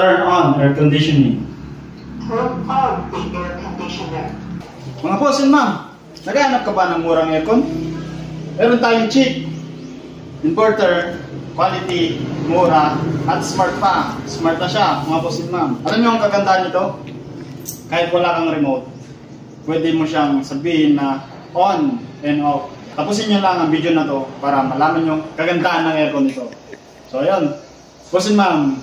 Turn on air conditioning. Turn on the air conditioner. Mga boss and ma'am, naghahanap ka ba ng murang aircon? Meron tayong cheap, inverter, quality, mura, at smart pa. Smart na siya, mga boss and ma'am. Alam niyo ang kagandahan nito? Kahit wala kang remote, pwede mo siyang sabihin na on and off. Tapusin niyo lang ang video na to para malaman yung kagandahan ng aircon nito. So ayun, boss and ma'am,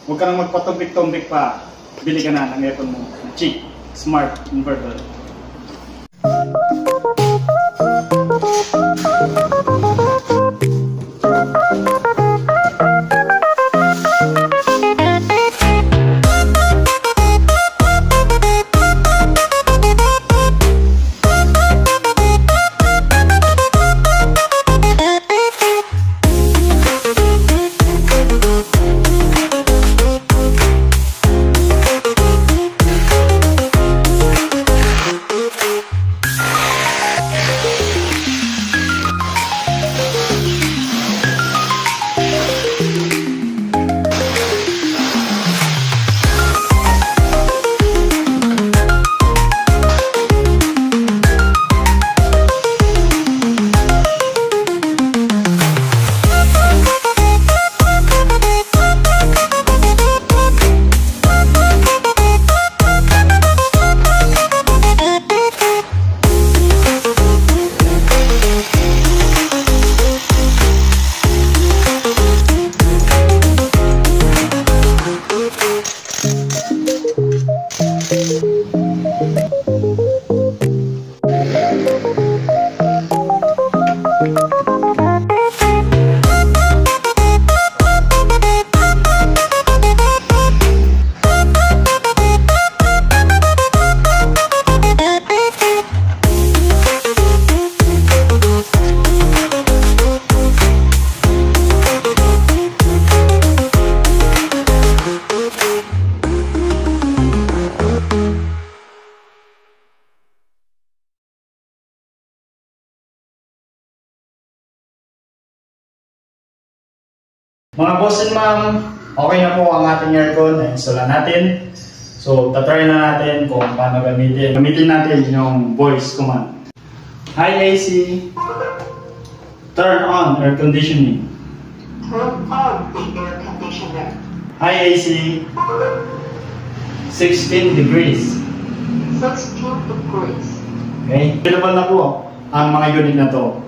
huwag ka nang magpatumbik-tumbik pa. Bili ka na ng aircon mo, cheap, smart inverter. Mga boss and ma'am, okay na po ang ating aircon, na-install natin. So, tatry na natin kung paano gamitin. Gamitin natin yung voice command. Hi AC, turn on air conditioning. Turn on the air conditioner. Hi AC, 16 degrees. 16 degrees. Okay, available na po ang mga unit na to